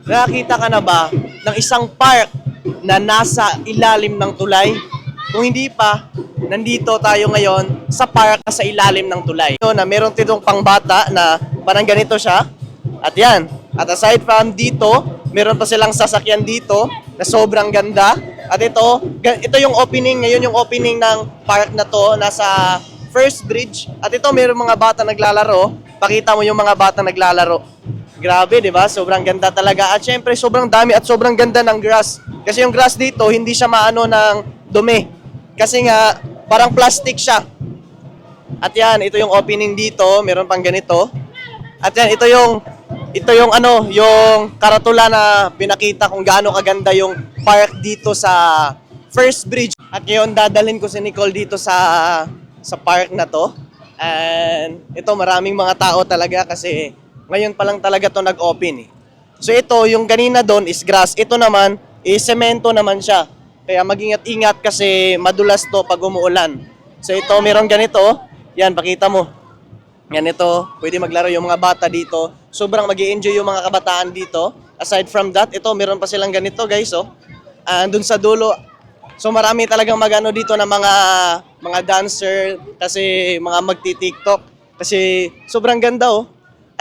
Nakakita ka na ba ng isang park na nasa ilalim ng tulay? Kung hindi pa, nandito tayo ngayon sa park na sa ilalim ng tulay. Na meron titong pangbata na parang ganito siya. At yan. At aside from dito, meron pa silang sasakyan dito na sobrang ganda. At ito yung opening, ngayon yung opening ng park na to, nasa First Bridge. At ito, meron mga bata naglalaro. Pakita mo yung mga bata naglalaro. Grabe, di ba? Sobrang ganda talaga. At syempre, sobrang dami at sobrang ganda ng grass. Kasi yung grass dito, hindi siya maano ng dumi. Kasi nga, parang plastic siya. At yan, ito yung opening dito. Meron pang ganito. At yan, ito yung yung karatula na pinakita kung gaano kaganda yung park dito sa First Bridge. At ngayon, dadalhin ko si Nicole dito sa park na to. And ito, maraming mga tao talaga kasi ngayon pa lang talaga to nag-open eh. So ito, yung kanina doon is grass. Ito naman is semento naman siya. Kaya mag-ingat-ingat kasi madulas to pag umuulan. So ito, meron ganito. Yan, pakita mo. Yan ito, pwede maglaro yung mga bata dito. Sobrang mag-i-enjoy yung mga kabataan dito. Aside from that, ito, meron pa silang ganito guys. Oh. Dun sa dulo. So marami talagang magano dito na mga dancer kasi mga magti-TikTok. Kasi sobrang ganda oh.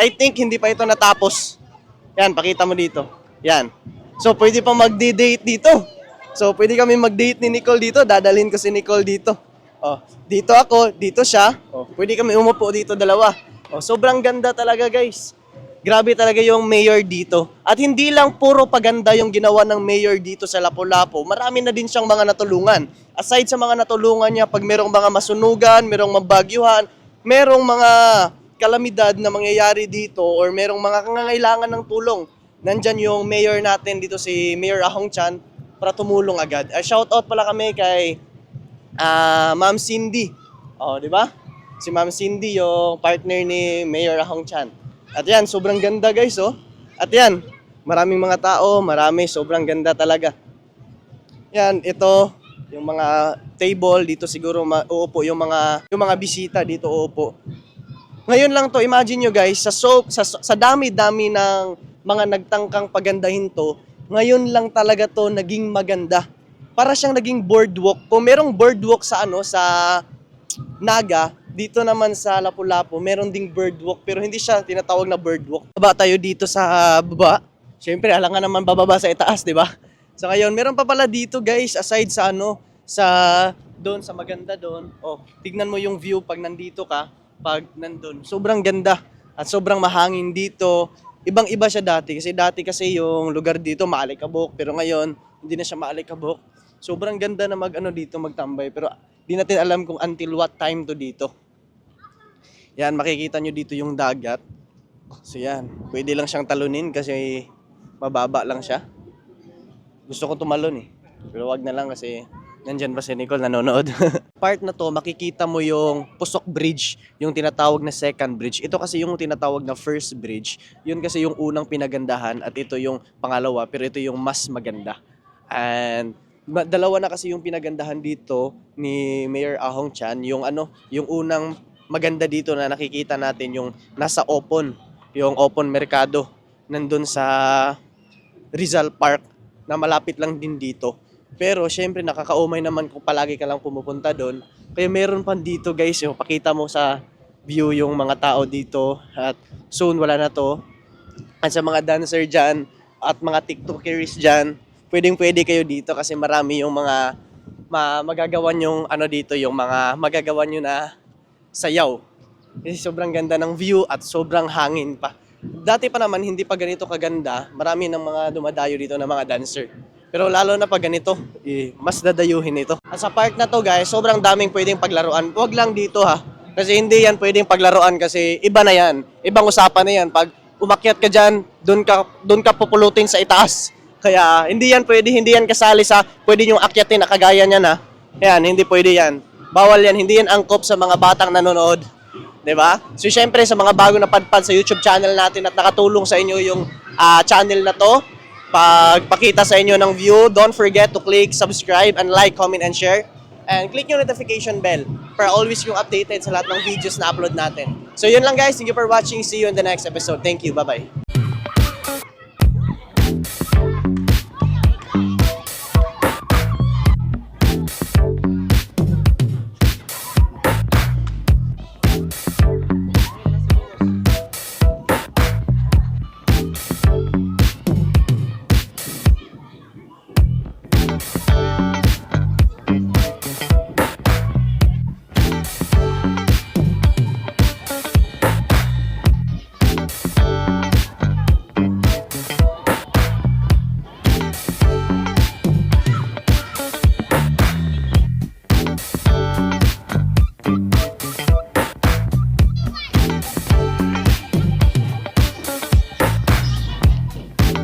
I think hindi pa ito natapos. Yan, pakita mo dito. Yan. So, pwede pa mag-date dito. So, pwede kami mag-date ni Nicole dito. Dadalhin ko si Nicole dito. Oh, dito ako, dito siya. Oh, pwede kami umupo dito dalawa. Oh, sobrang ganda talaga, guys. Grabe talaga yung mayor dito. At hindi lang puro paganda yung ginawa ng mayor dito sa Lapu-Lapu. Marami na din siyang mga natulungan. Aside sa mga natulungan niya, pag merong mga masunugan, merong mabagyuhan, merong mga kalamidad na mangyayari dito or merong mga kangangailangan ng tulong, nandyan yung mayor natin dito, si Mayor Ahong Chan, para tumulong agad. Shoutout pala kami kay Ma'am Cindy. Oh, di ba? Si Ma'am Cindy yung partner ni Mayor Ahong Chan. At yan, sobrang ganda guys, oh. At yan, maraming mga tao, sobrang ganda talaga. Yan, ito, yung mga table dito siguro uupo yung mga bisita dito uupo. Ngayon lang to, imagine nyo guys, sa dami-dami ng mga nagtangkang pagandahin to, ngayon lang talaga to naging maganda. Para siyang naging boardwalk. Kung merong boardwalk sa Naga, dito naman sa Lapu-Lapu, meron ding birdwalk pero hindi siya tinatawag na birdwalk. Baba tayo dito sa baba. Siyempre, alangan naman bababa sa itaas, di ba? So ngayon, meron pa pala dito guys, aside sa doon sa maganda doon. Oh, tignan mo yung view pag nandito ka. Pag nandun. Sobrang ganda at sobrang mahangin dito. Ibang-iba siya dati kasi yung lugar dito maalikabok pero ngayon hindi na siya maalikabok. Sobrang ganda na dito magtambay pero di natin alam kung until what time to dito. Yan, makikita nyo dito yung dagat. So yan, pwede lang siyang talunin kasi mababa lang siya. Gusto ko tumalon eh. Pero wag na lang kasi nandyan pa si Nicole nanonood. Part na to, makikita mo yung Pusok Bridge, yung tinatawag na second bridge. Ito kasi yung tinatawag na first bridge. Yun kasi yung unang pinagandahan at ito yung pangalawa, pero ito yung mas maganda. And dalawa na kasi yung pinagandahan dito ni Mayor Ahong Chan. Yung unang maganda dito na nakikita natin yung nasa Opon, yung Opon Mercado, nandun sa Rizal Park na malapit lang din dito. Pero syempre nakakaumay naman kung palagi ka lang pumupunta doon. Kaya meron pa dito guys, yung pakita mo sa view yung mga tao dito. At soon wala na to. At sa mga dancer dyan at mga tiktokers dyan, pwedeng-pwede kayo dito kasi marami yung mga magagawa yung dito, yung mga magagawa nyo na sayaw. Kasi sobrang ganda ng view at sobrang hangin pa. Dati pa naman hindi pa ganito kaganda. Marami ng mga dumadayo dito na mga dancer. Pero lalo na pag ganito, mas dadayuhin ito. At sa park na to guys, sobrang daming pwedeng paglaruan. Huwag lang dito ha. Kasi hindi yan pwedeng paglaruan kasi iba na yan. Ibang usapan na yan. Pag umakyat ka dyan, doon ka pupulutin sa itaas. Kaya hindi yan kasali sa pwede nyong akyatin na kagaya niyan ha. Yan, hindi pwede yan. Bawal yan, hindi yan angkop sa mga batang nanonood. 'Di ba? So syempre sa mga bago na padpad sa YouTube channel natin at nakatulong sa inyo yung channel na to, pagpakita sa inyo ng view, don't forget to click subscribe and like, comment and share. And click yung notification bell para always yung updated sa lahat ng videos na upload natin. So yun lang guys, thank you for watching. See you in the next episode. Thank you, bye-bye.